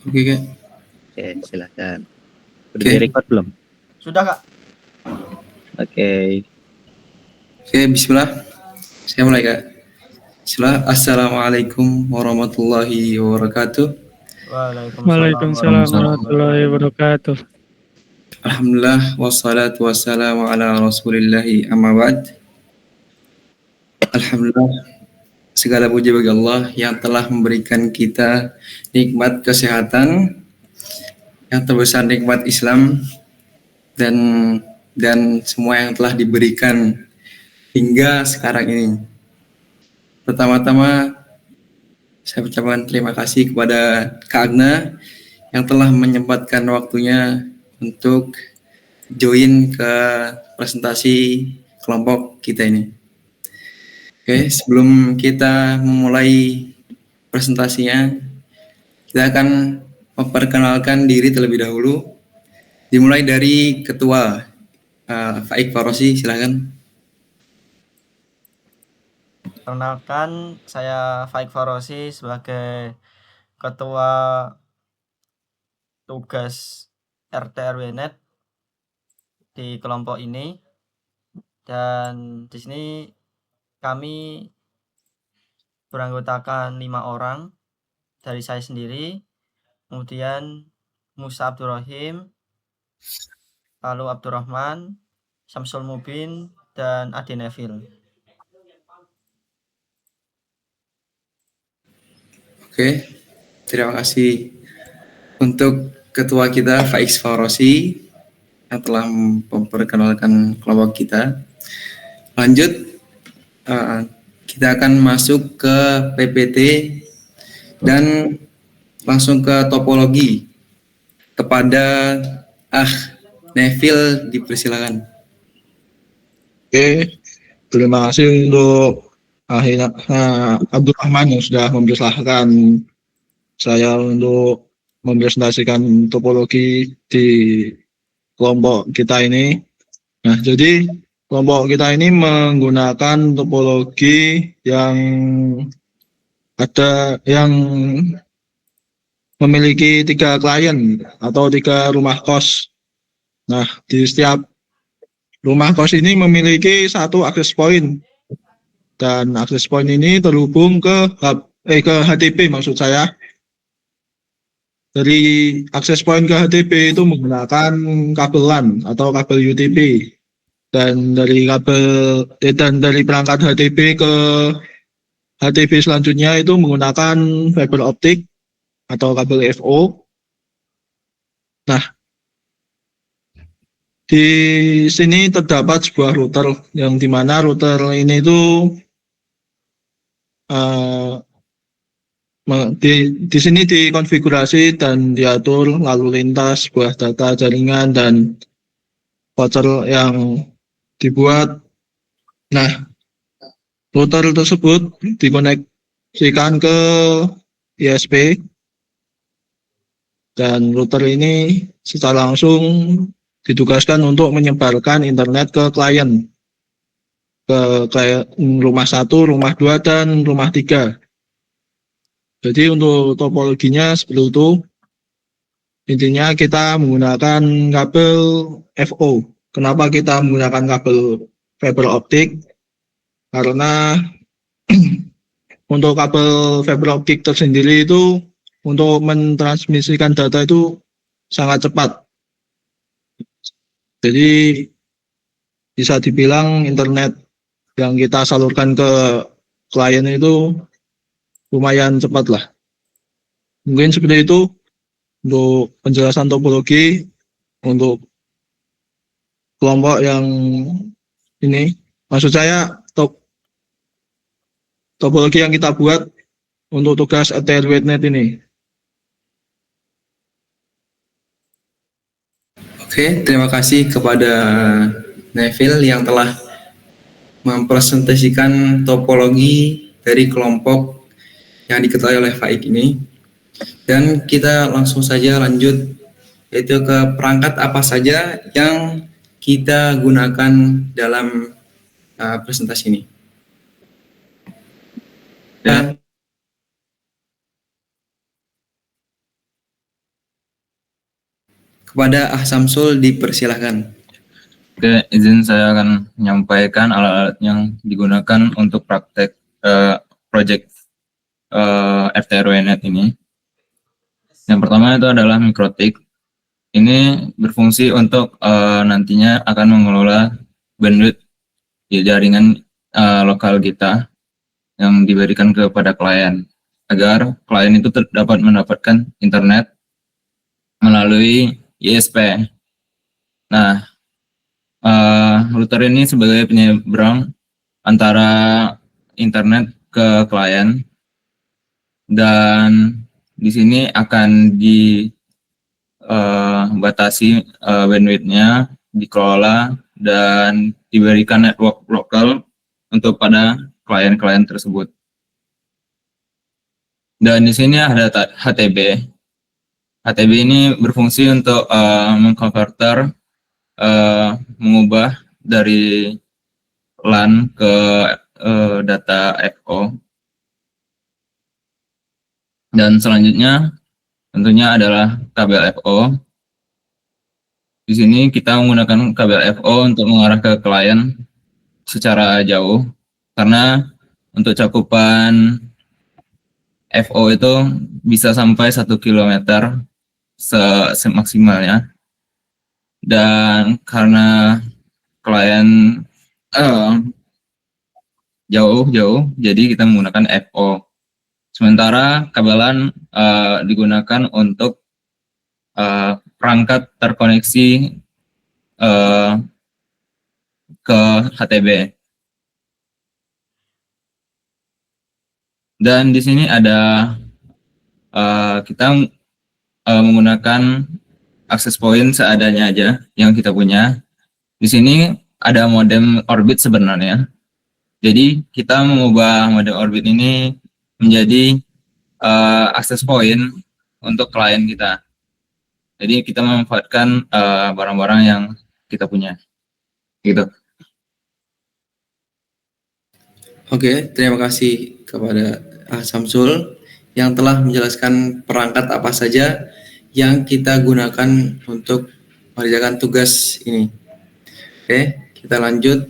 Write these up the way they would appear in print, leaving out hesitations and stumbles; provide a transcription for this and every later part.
Oke, Kak. Oke, silakan. Udah Oke. direkod belum? Sudah, Kak. Oke. Oke, bismillah. Saya mulai, Kak. Bismillah. Assalamualaikum warahmatullahi wabarakatuh. Waalaikumsalam warahmatullahi wabarakatuh. Alhamdulillah wassalatu wassalamu ala Rasulillahi amma ba'd. Alhamdulillah, segala puji bagi Allah yang telah memberikan kita nikmat kesehatan, yang terbesar nikmat Islam, dan semua yang telah diberikan hingga sekarang ini. Pertama-tama saya ucapkan terima kasih kepada Kak Agna yang telah menyempatkan waktunya untuk join ke presentasi kelompok kita ini. Oke, sebelum kita memulai presentasinya, kita akan memperkenalkan diri terlebih dahulu. Dimulai dari Ketua Faik Farosi, silakan. Perkenalkan, saya Faik Farosi sebagai Ketua Tugas RT RW Net di kelompok ini. Dan di sini kami beranggotakan 5 orang dari saya sendiri, kemudian Musa Abdurrahim, lalu Abdurrahman, Samsul Mubin, dan Adi Neville. Oke, terima kasih untuk Ketua kita Faik Farosi yang telah memperkenalkan kelompok kita. Lanjut, kita akan masuk ke PPT dan langsung ke topologi. Kepada Neville dipersilakan. Oke, terima kasih untuk Abdurrahman yang sudah mempersilahkan saya untuk mempresentasikan topologi di kelompok kita ini. Nah, jadi kelompok kita ini menggunakan topologi yang memiliki 3 klien atau 3 rumah kos. Nah, di setiap rumah kos ini memiliki 1 akses point, dan akses point ini terhubung ke HTP maksud saya. Dari akses point ke HTP itu menggunakan kabel LAN atau kabel UTP, dan dari perangkat HTP ke HTP selanjutnya itu menggunakan fiber optik atau kabel FO. Nah, di sini terdapat sebuah router yang dimana router ini itu di sini dikonfigurasi dan diatur lalu lintas sebuah data jaringan dan voucher yang dibuat. Nah, router tersebut dikoneksikan ke ISP, dan router ini secara langsung ditugaskan untuk menyebarkan internet ke klien, ke rumah 1, rumah 2, dan rumah 3. Jadi untuk topologinya seperti itu. Intinya kita menggunakan kabel FO. Kenapa kita menggunakan kabel fiber optik? Karena untuk kabel fiber optik tersendiri itu untuk mentransmisikan data itu sangat cepat. Jadi bisa dibilang internet yang kita salurkan ke klien itu lumayan cepat lah. Mungkin seperti itu untuk penjelasan topologi untuk kelompok yang ini. Maksud saya topologi yang kita buat untuk tugas RT/RW.net ini. Oke, terima kasih kepada Neville yang telah mempresentasikan topologi dari kelompok yang diketahui oleh Faik ini. Dan kita langsung saja lanjut, yaitu ke perangkat apa saja yang kita gunakan dalam presentasi ini. Dan Kepada Ah Samsul dipersilahkan. Oke, izin saya akan menyampaikan alat-alat yang digunakan untuk praktek project FTRWNet ini. Yang pertama itu adalah Mikrotik. Ini berfungsi untuk nantinya akan mengelola bandwidth di jaringan lokal kita yang diberikan kepada klien, agar klien itu dapat mendapatkan internet melalui ISP. Nah, router ini sebagai penyeberang antara internet ke klien, dan di sini akan dibatasi bandwidth-nya, dikelola dan diberikan network lokal untuk pada klien-klien tersebut. Dan di sini ada HTB. HTB ini berfungsi untuk mengkonverter, mengubah dari LAN ke data FO. Dan selanjutnya tentunya adalah kabel FO. Di sini kita menggunakan kabel FO untuk mengarah ke klien secara jauh, karena untuk cakupan FO itu bisa sampai 1 km semaksimalnya. Dan karena klien jauh, jadi kita menggunakan FO. Sementara kabelan digunakan untuk perangkat terkoneksi ke HTB. Dan di sini ada kita menggunakan access point seadanya aja yang kita punya. Di sini ada modem Orbit sebenarnya. Jadi kita mengubah modem Orbit ini menjadi access point untuk klien kita. Jadi kita memanfaatkan barang-barang yang kita punya. Gitu. Oke, terima kasih kepada Ah Samsul yang telah menjelaskan perangkat apa saja yang kita gunakan untuk mengerjakan tugas ini. Oke, kita lanjut.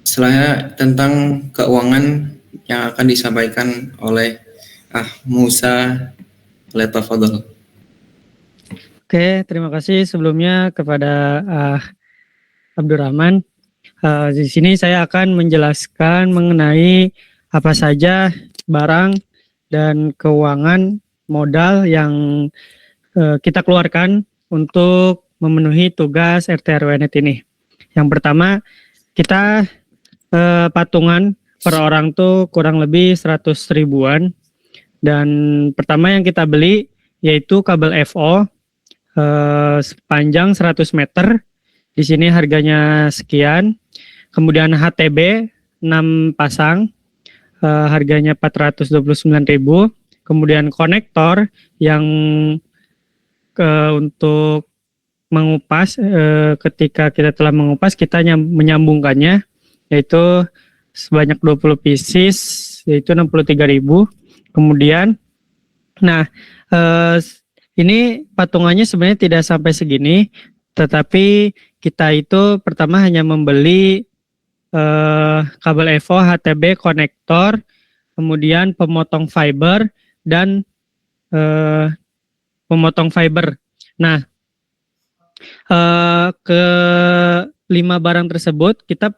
Selanjutnya tentang keuangan yang akan disampaikan oleh Musa Letafadol. Oke, terima kasih sebelumnya kepada Abdurrahman. Di sini saya akan menjelaskan mengenai apa saja barang dan keuangan modal yang kita keluarkan untuk memenuhi tugas RT/RW-Net ini. Yang pertama, kita patungan per orang tuh kurang lebih 100 ribuan. Dan pertama yang kita beli yaitu kabel FO sepanjang 100 meter. Di sini harganya sekian. Kemudian HTB 6 pasang, harganya 429.000. Kemudian konektor yang untuk mengupas, ketika kita telah mengupas kita menyambungkannya yaitu sebanyak 20 pieces yaitu 63.000. Kemudian ini patungannya sebenarnya tidak sampai segini, tetapi kita itu pertama hanya membeli kabel EVO, HTB, konektor, kemudian pemotong fiber dan pemotong fiber. Nah, ke 5 barang tersebut kita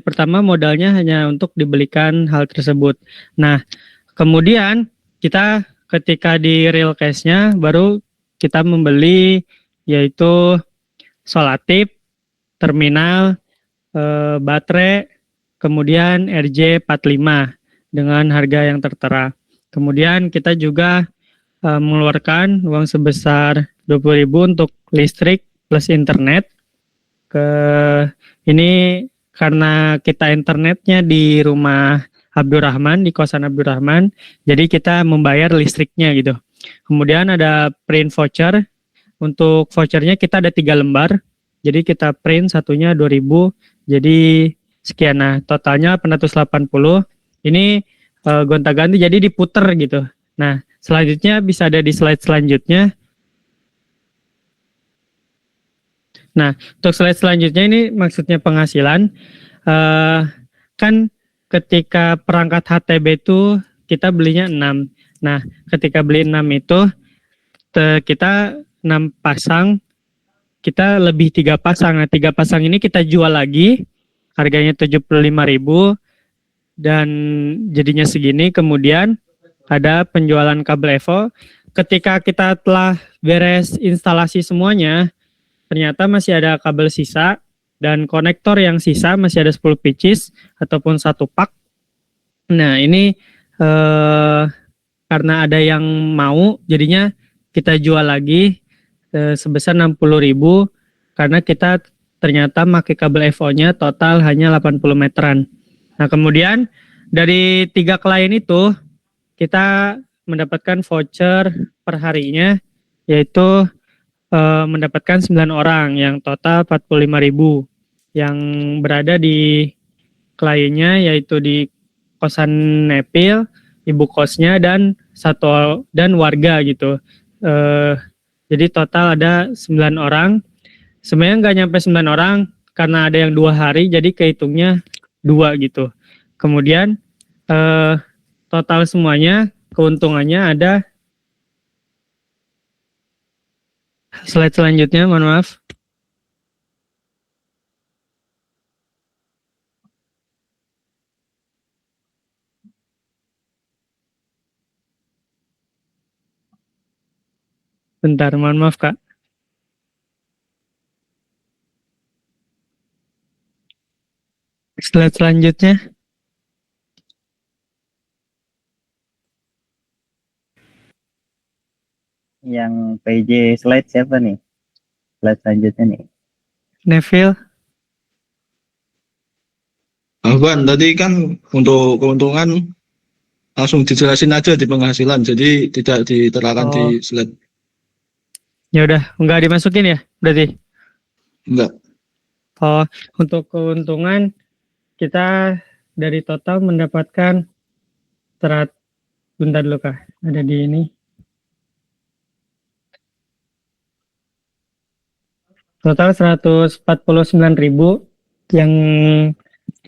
pertama modalnya hanya untuk dibelikan hal tersebut. Nah, kemudian kita ketika di real cash-nya baru kita membeli yaitu solatip, terminal, baterai, kemudian RJ45 dengan harga yang tertera. Kemudian kita juga mengeluarkan uang sebesar 20.000 untuk listrik plus internet. Ini karena kita internetnya di rumah Abdurrahman, di kosan Abdurrahman, jadi kita membayar listriknya gitu. Kemudian ada print voucher. Untuk vouchernya kita ada 3 lembar. Jadi kita print satunya 2.000. Jadi sekian. Nah, totalnya 880. Ini gonta-ganti jadi diputer gitu. Nah, selanjutnya bisa ada di slide selanjutnya. Nah, untuk slide selanjutnya ini maksudnya penghasilan. Kan ketika perangkat HTB itu kita belinya 6. Nah, ketika beli 6 itu kita 6 pasang, kita lebih 3 pasang. Nah, 3 pasang ini kita jual lagi, harganya 75.000 dan jadinya segini. Kemudian ada penjualan kabel EVO. Ketika kita telah beres instalasi semuanya, ternyata masih ada kabel sisa dan konektor yang sisa masih ada 10 pieces ataupun 1 pak. Nah, ini karena ada yang mau, jadinya kita jual lagi sebesar 60.000 karena kita ternyata pakai kabel EVO-nya total hanya 80 meteran. Nah, kemudian dari 3 klien itu kita mendapatkan voucher per harinya, yaitu mendapatkan 9 orang yang total 45.000 yang berada di kliennya, yaitu di kosan Nepil, ibu kosnya dan warga gitu. Jadi total ada 9 orang. Sebenarnya nggak nyampe 9 orang karena ada yang 2 hari, jadi kehitungnya 2 gitu. Kemudian total semuanya keuntungannya ada. Slide selanjutnya, mohon maaf. Bentar, mohon maaf Kak. Slide selanjutnya. Yang PJ slide siapa nih? Slide selanjutnya nih. Neville. Afwan, tadi kan untuk keuntungan langsung dijelasin aja di penghasilan, jadi tidak diterangkan di slide. Ya udah, nggak dimasukin ya berarti? Enggak. Untuk keuntungan kita dari total mendapatkan bentar dulu Kak, ada di ini. Total 149.000 yang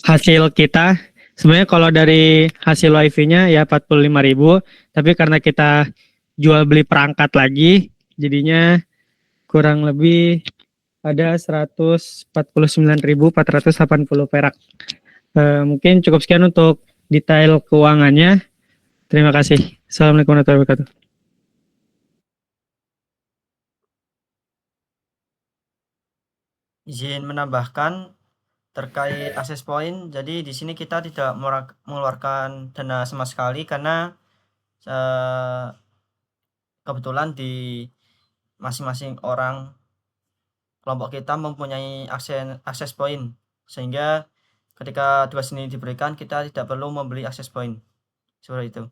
hasil kita. Sebenarnya kalau dari hasil wifi-nya ya 45.000, tapi karena kita jual beli perangkat lagi, jadinya kurang lebih ada 149.480 perak. Mungkin cukup sekian untuk detail keuangannya. Terima kasih. Assalamualaikum warahmatullahi wabarakatuh. Izin menambahkan terkait akses point. Jadi di sini kita tidak mengeluarkan dana sama sekali karena kebetulan di masing-masing orang kelompok kita mempunyai akses point, sehingga ketika tugas ini diberikan kita tidak perlu membeli akses point. Seperti itu.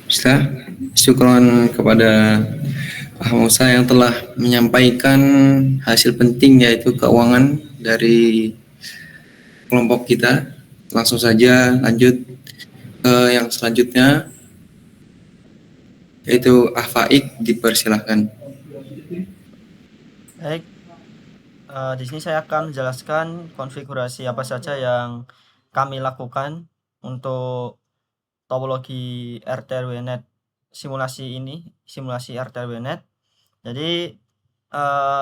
Ustaz, syukron kepada Pak Musa yang telah menyampaikan hasil penting yaitu keuangan dari kelompok kita. Langsung saja lanjut ke yang selanjutnya, yaitu Faik, dipersilahkan. Baik, di sini saya akan menjelaskan konfigurasi apa saja yang kami lakukan untuk topologi RTRWNet simulasi RTRWNet. Jadi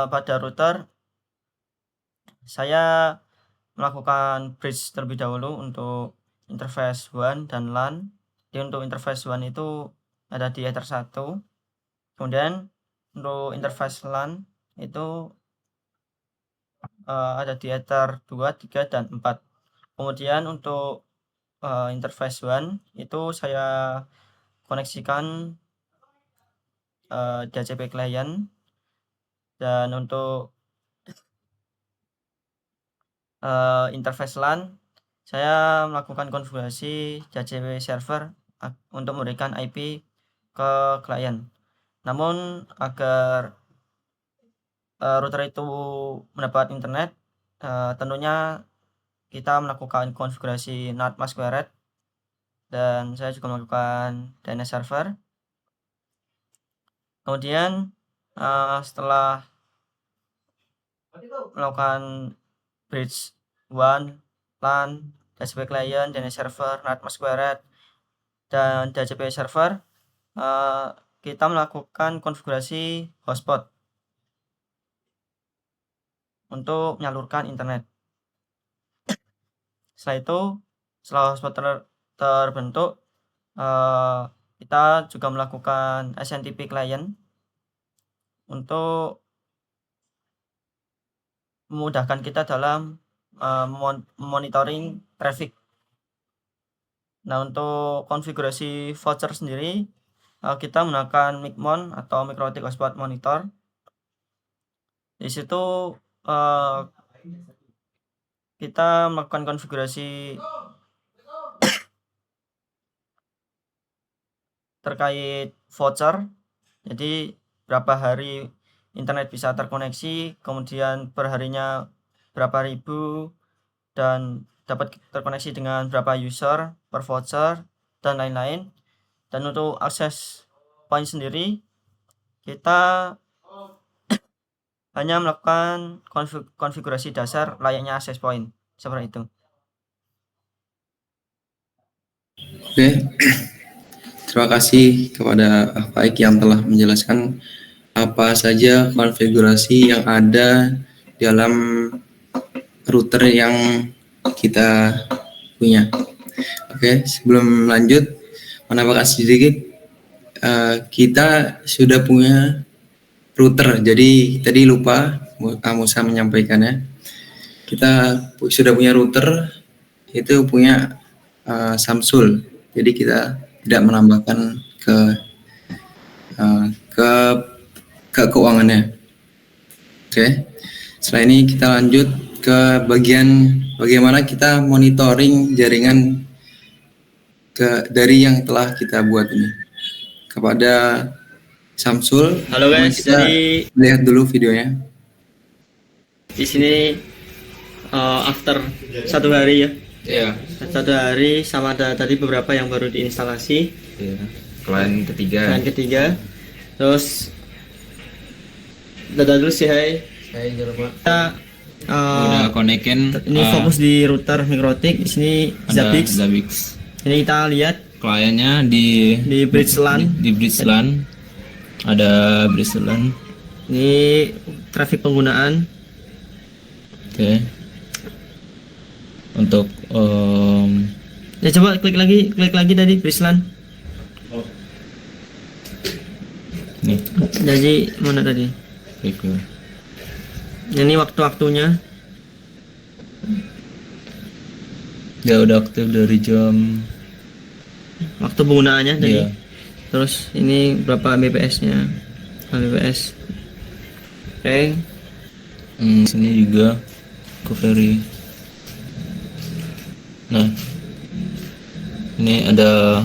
pada router saya melakukan bridge terlebih dahulu untuk interface WAN dan LAN. Jadi untuk interface WAN itu ada di Ether 1. Kemudian untuk interface LAN itu ada di Ether 2, 3, dan 4. Kemudian untuk interface WAN itu saya koneksikan DHCP client, dan untuk interface LAN saya melakukan konfigurasi DHCP server untuk memberikan IP ke klien. Namun agar router itu mendapat internet, tentunya kita melakukan konfigurasi NAT masquerade, dan saya juga melakukan DNS server. Kemudian setelah melakukan bridge 1, LAN, DHCP client, DNS server, NAT squared, dan DHCP server, kita melakukan konfigurasi hotspot untuk menyalurkan internet. Setelah itu, setelah hotspot terbentuk, kita juga melakukan SNTP client untuk memudahkan kita dalam monitoring traffic. Nah, untuk konfigurasi voucher sendiri, kita menggunakan Micmon atau Mikrotik Hotspot Monitor. Di situ kita melakukan konfigurasi terkait voucher. Jadi berapa hari internet bisa terkoneksi, kemudian perharinya berapa ribu, dan dapat terkoneksi dengan berapa user per voucher, dan lain-lain. Dan untuk akses point sendiri, kita hanya melakukan konfigurasi dasar layaknya akses point, seperti itu. Oke, terima kasih kepada Faik yang telah menjelaskan apa saja konfigurasi yang ada dalam router yang kita punya. Oke, sebelum lanjut, menambahkan sedikit, kita sudah punya router. Jadi tadi lupa Musa menyampaikannya. Kita sudah punya router, itu punya Samsul. Jadi kita tidak menambahkan ke keuangannya. Oke. Setelah ini kita lanjut ke bagian bagaimana kita monitoring jaringan dari yang telah kita buat ini. Kepada Samsul. Halo guys, kita jadi lihat dulu videonya. di sini after 1 hari ya. Iya. 1 hari, sama ada tadi beberapa yang baru diinstalasi. Iya. Klien ketiga. Yang ketiga, terus dadah dulu sih, hai. Saya Jerman. Kita Udah konekin. ini fokus di router Mikrotik. Di sini ada Zabbix. Zabbix. Ini kita lihat Kliennya di bridge LAN. di bridge LAN. Ada bridge LAN. Ini traffic penggunaan. Oke. Untuk Ya coba klik lagi tadi bridge LAN. nih, Jadi mana tadi? klik dulu. Ini waktu-waktunya. Dia udah aktif dari jam. Waktu penggunaannya tadi. Iya. Terus ini berapa Mbps-nya? Mbps. Oke. Sini juga recovery. Nah, ini ada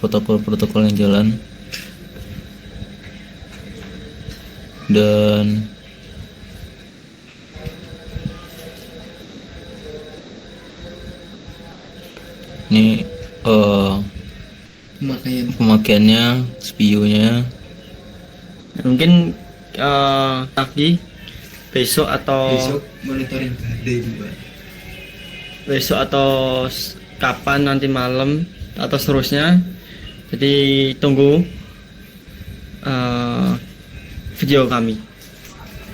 protokol-protokol yang jalan. Dan ini pemakaiannya, CPU-nya. Mungkin pagi besok atau monitoring HD juga. besok atau kapan nanti malam atau seterusnya. Jadi tunggu video kami.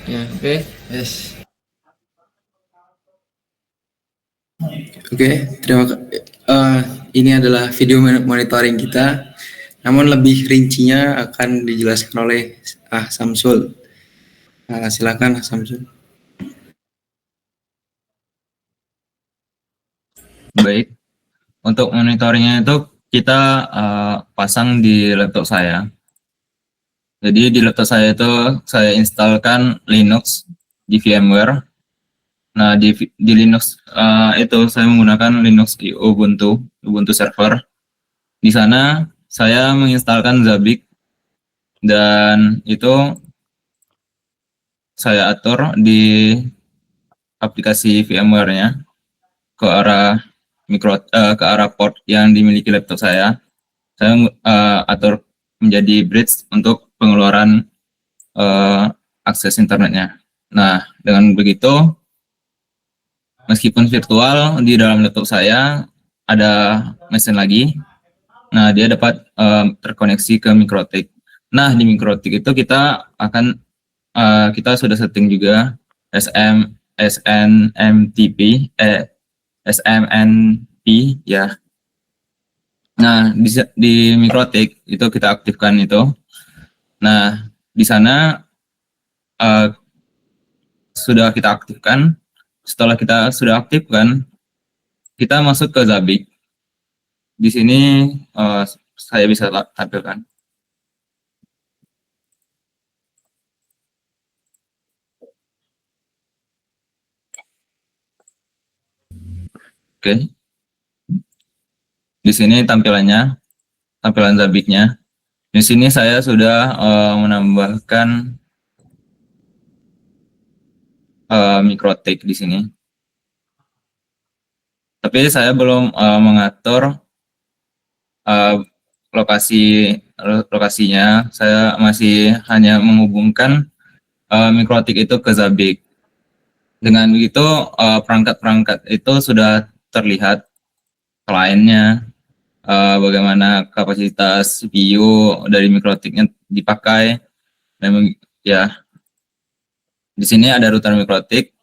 Ya, oke. Yes. Oke, ini adalah video monitoring kita. Namun lebih rincinya akan dijelaskan oleh Samsul. Silakan Samsul. Baik, untuk monitoringnya itu kita pasang di laptop saya. Jadi di laptop saya itu saya instalkan Linux di VMware. Nah di Linux itu saya menggunakan Linux di Ubuntu server. Di sana saya menginstalkan Zabbix dan itu saya atur di aplikasi VMware-nya ke arah ke arah port yang dimiliki laptop saya. Saya atur menjadi bridge untuk pengeluaran akses internetnya. Nah, dengan begitu, meskipun virtual, di dalam laptop saya ada mesin lagi. Nah, dia dapat terkoneksi ke Mikrotik. Nah, di Mikrotik itu kita akan kita sudah setting juga SNMP ya. Nah, di Mikrotik itu kita aktifkan itu. Nah, di sana sudah kita aktifkan. Setelah kita sudah aktifkan, kita masuk ke Zabbix. Di sini saya bisa tampilkan. Oke. Di sini tampilan Zabbix-nya. Di sini saya sudah menambahkan Mikrotik di sini. Tapi saya belum mengatur lokasinya. Saya masih hanya menghubungkan Mikrotik itu ke Zabbix. Dengan begitu perangkat-perangkat itu sudah terlihat kliennya, bagaimana kapasitas CPU dari Mikrotiknya dipakai, dan ya di sini ada router Mikrotik.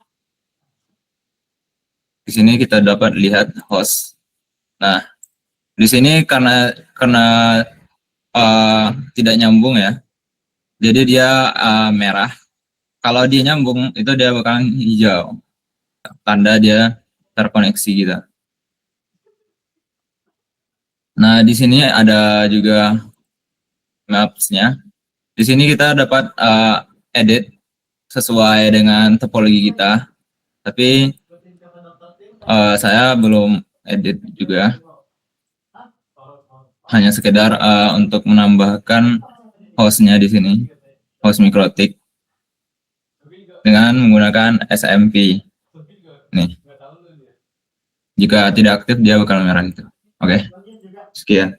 Di sini kita dapat lihat host. Nah, di sini karena tidak nyambung ya, jadi dia merah. Kalau dia nyambung itu dia bakalan hijau, tanda dia terkoneksi gitu. Nah, di sini ada juga maps-nya. Di sini kita dapat edit sesuai dengan topologi kita. Tapi saya belum edit juga. Hanya sekedar untuk menambahkan hostnya di sini, host Mikrotik dengan menggunakan SMP. Nih. Jika tidak aktif dia bakal merah gitu. Oke. Sekian.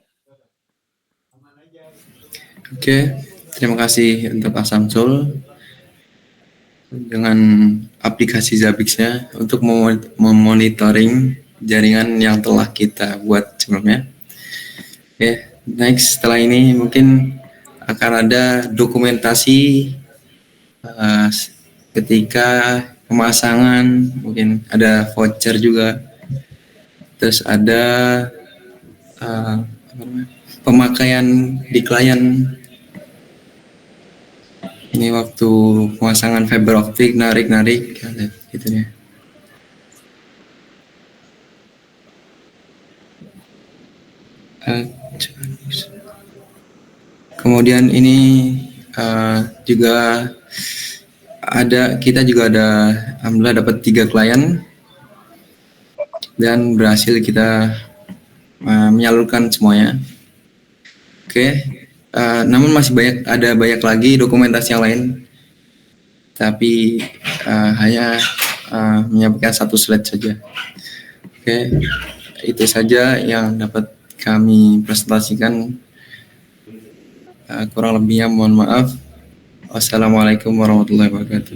Oke, terima kasih untuk Pak Samsul dengan aplikasi Zabbix-nya untuk memonitoring jaringan yang telah kita buat sebelumnya. Oke, next setelah ini mungkin akan ada dokumentasi ketika pemasangan, mungkin ada voucher juga, terus ada pemakaian di klien. Ini waktu pemasangan fiber optik, narik gitu ya. Kemudian ini juga kita juga ada, alhamdulillah dapat 3 klien dan berhasil kita menyalurkan semuanya. Oke, namun masih ada banyak lagi dokumentasi yang lain, tapi hanya menyampaikan 1 slide saja. Oke, itu saja yang dapat kami presentasikan. Kurang lebihnya mohon maaf. Wassalamualaikum warahmatullahi wabarakatuh.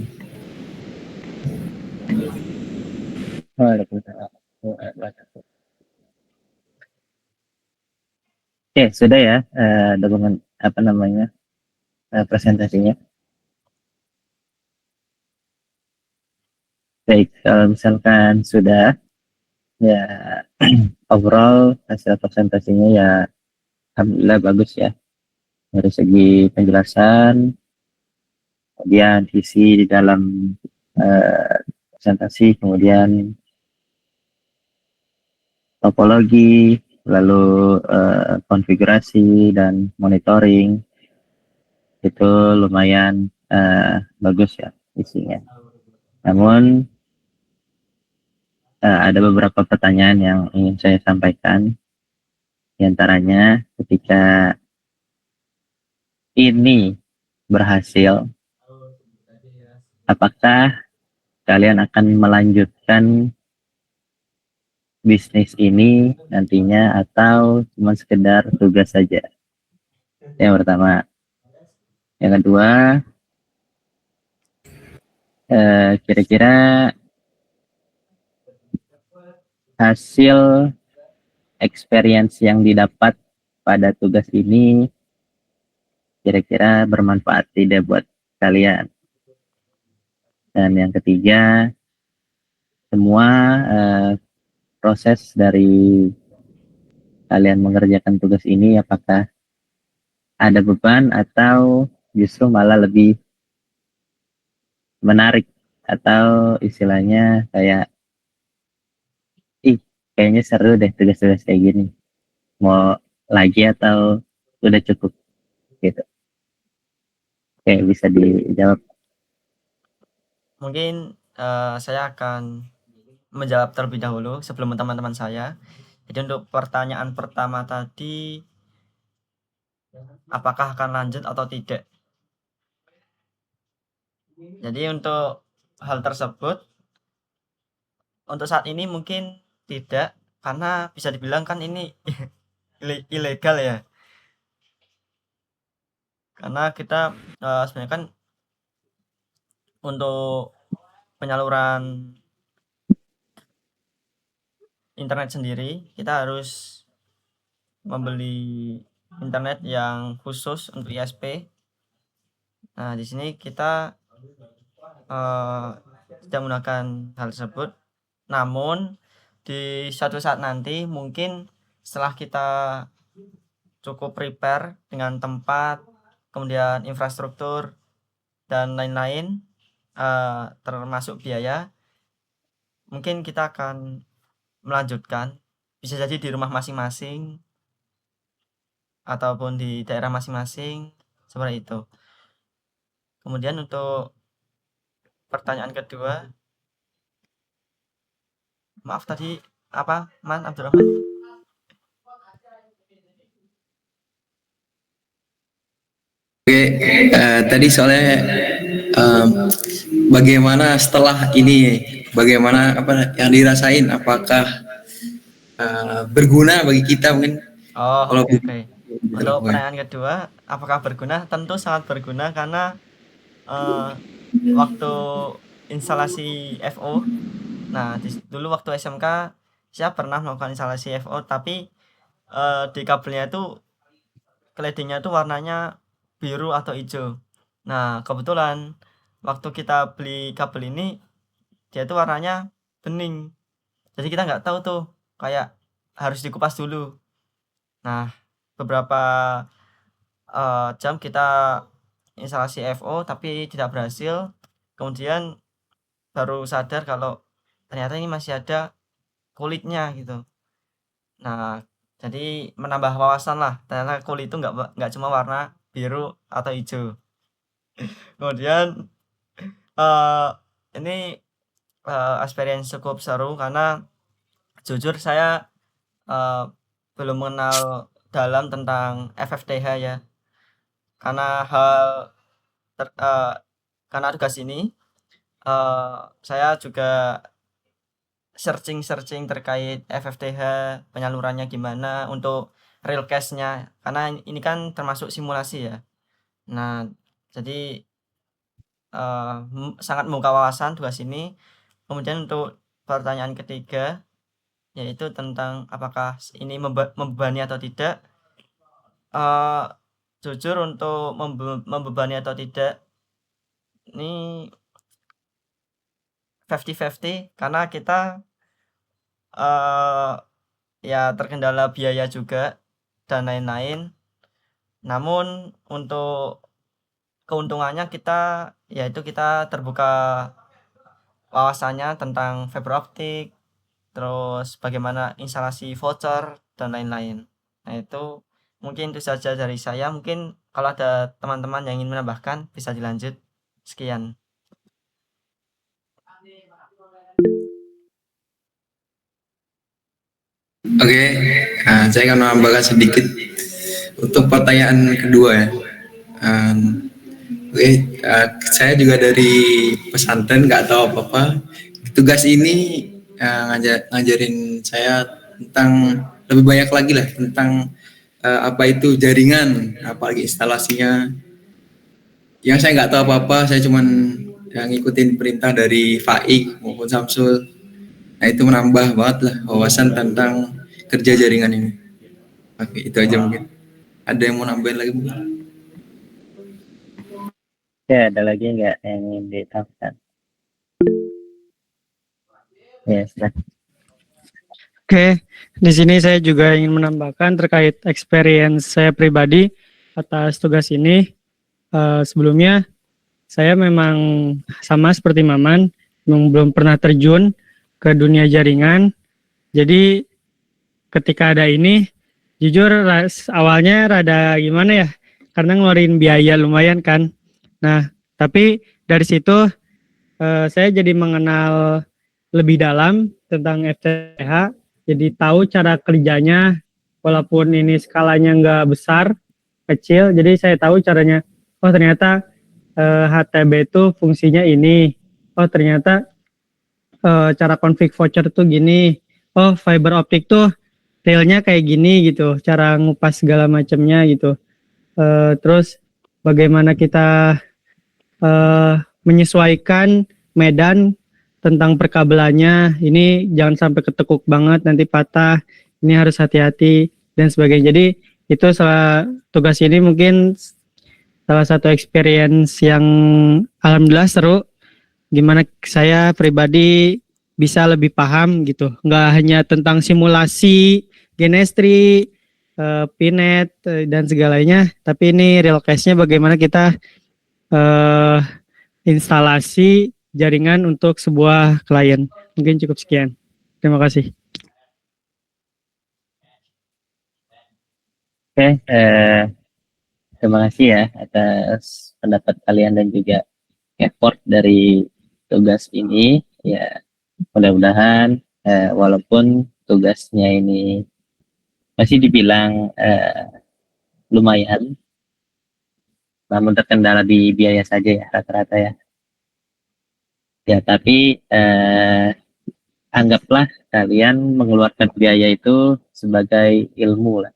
Waalaikumsalam. Oke, sudah ya dokumen presentasinya. Baik, kalau misalkan sudah ya overall hasil presentasinya ya alhamdulillah bagus ya dari segi penjelasan, kemudian isi di dalam presentasi, kemudian topologi, lalu konfigurasi dan monitoring itu lumayan bagus ya isinya. Namun ada beberapa pertanyaan yang ingin saya sampaikan. Di antaranya ketika ini berhasil, apakah kalian akan melanjutkan bisnis ini nantinya atau cuma sekedar tugas saja? Yang pertama. Yang kedua, kira-kira hasil experience yang didapat pada tugas ini kira-kira bermanfaat tidak buat kalian. Dan yang ketiga, semua proses dari kalian mengerjakan tugas ini apakah ada beban atau justru malah lebih menarik, atau istilahnya kayak kayaknya seru deh tugas-tugas kayak gini, mau lagi atau udah cukup gitu. Oke, bisa dijawab. Mungkin saya akan menjawab terlebih dahulu sebelum teman-teman saya. Jadi untuk pertanyaan pertama tadi, apakah akan lanjut atau tidak? Jadi untuk hal tersebut, untuk saat ini mungkin tidak, karena bisa dibilang kan ini ilegal ya. Karena kita sebenarnya kan untuk penyaluran internet sendiri, kita harus membeli internet yang khusus untuk ISP. Nah, di sini kita tidak menggunakan hal tersebut. Namun di suatu saat nanti mungkin setelah kita cukup prepare dengan tempat, kemudian infrastruktur dan lain-lain, termasuk biaya, mungkin kita akan melanjutkan, bisa jadi di rumah masing-masing ataupun di daerah masing-masing, seperti itu. Kemudian untuk pertanyaan kedua, maaf tadi apa, Mas Abdurrahman? Oke, tadi soalnya bagaimana setelah ini, bagaimana apa yang dirasain, apakah berguna bagi kita mungkin? Oh, Kalau oke. Untuk pertanyaan kedua, apakah berguna? Tentu sangat berguna karena waktu instalasi FO, nah dulu waktu SMK saya pernah melakukan instalasi FO, tapi di kabelnya itu kledingnya itu warnanya biru atau hijau. Nah, kebetulan waktu kita beli kabel ini dia itu warnanya bening. Jadi kita nggak tahu tuh, kayak harus dikupas dulu. Nah, beberapa jam kita instalasi FO tapi tidak berhasil. Kemudian baru sadar kalau ternyata ini masih ada kulitnya gitu. Nah, jadi menambah wawasan lah, ternyata kulit itu nggak cuma warna biru atau hijau. Kemudian ini experience cukup seru karena jujur saya belum mengenal dalam tentang FFTH ya. Karena karena tugas ini saya juga searching terkait FFTH, penyalurannya gimana untuk real case-nya, karena ini kan termasuk simulasi ya. Nah, jadi sangat membuka wawasan tugas ini. Kemudian untuk pertanyaan ketiga, yaitu tentang apakah ini membebani atau tidak. Jujur untuk membebani atau tidak, ini 50-50 karena kita ya terkendala biaya juga dan lain-lain. Namun untuk keuntungannya kita, yaitu kita terbuka wawasannya tentang fiber optik, terus bagaimana instalasi voucher dan lain-lain. Nah, itu mungkin itu saja dari saya. Mungkin kalau ada teman-teman yang ingin menambahkan bisa dilanjut. Sekian. Oke, saya akan menambahkan sedikit untuk pertanyaan kedua ya. Oke, saya juga dari pesantren, nggak tahu apa-apa. Tugas ini ngajarin saya tentang lebih banyak lagi lah tentang apa itu jaringan, apalagi instalasinya. yang saya nggak tahu apa-apa, saya cuman yang ngikutin perintah dari Faik maupun Samsul. Nah itu menambah banget lah wawasan tentang kerja jaringan ini. Oke, itu aja mungkin. Ada yang mau nambahin lagi mungkin? Ya, ada lagi nggak yang ingin ditambahkan? Ya, silakan. Oke, di sini saya juga ingin menambahkan terkait experience saya pribadi atas tugas ini. Sebelumnya saya memang sama seperti Maman, memang belum pernah terjun ke dunia jaringan. Jadi ketika ada ini, jujur awalnya rada gimana ya, karena ngeluarin biaya lumayan kan. Nah, tapi dari situ saya jadi mengenal lebih dalam tentang FTTH, jadi tahu cara kerjanya, walaupun ini skalanya nggak besar, kecil, jadi saya tahu caranya. Oh ternyata HTB itu fungsinya ini. Oh ternyata cara config voucher tuh gini. Oh fiber optik tuh realnya kayak gini gitu. Cara ngupas segala macamnya gitu. Terus bagaimana kita menyesuaikan medan tentang perkabelannya. Ini jangan sampai ketekuk banget nanti patah. Ini harus hati-hati dan sebagainya. Jadi itu tugas ini mungkin salah satu experience yang alhamdulillah seru, gimana saya pribadi bisa lebih paham gitu, nggak hanya tentang simulasi genestri, pinet dan segalanya, tapi ini real case-nya bagaimana kita instalasi jaringan untuk sebuah klien. Mungkin cukup sekian, terima kasih. Oke, terima kasih ya atas pendapat kalian dan juga effort dari tugas ini. Ya, mudah-mudahan walaupun tugasnya ini masih dibilang lumayan, namun terkendala di biaya saja ya rata-rata ya. Ya, tapi anggaplah kalian mengeluarkan biaya itu sebagai ilmu lah.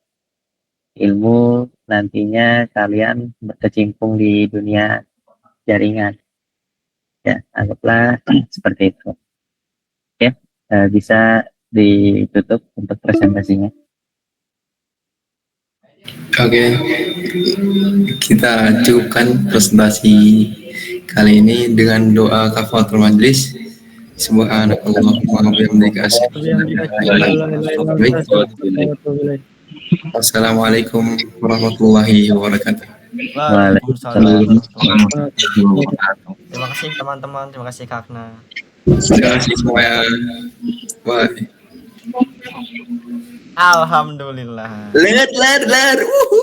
Ilmu nantinya kalian berkecimpung di dunia jaringan. Ya, anggaplah seperti itu. Oke, bisa ditutup untuk presentasinya. Oke, kita cukupkan presentasi kali ini dengan doa kafaratul majlis. Subhanakallahumma wa bihamdika asyhadu an la ilaha illa anta. Assalamualaikum warahmatullahi wabarakatuh. Waalaikumsalam. Terima kasih teman-teman, terima kasih Kakna. Terima kasih semuanya. Bye. Alhamdulillah. Ler. Wuhu.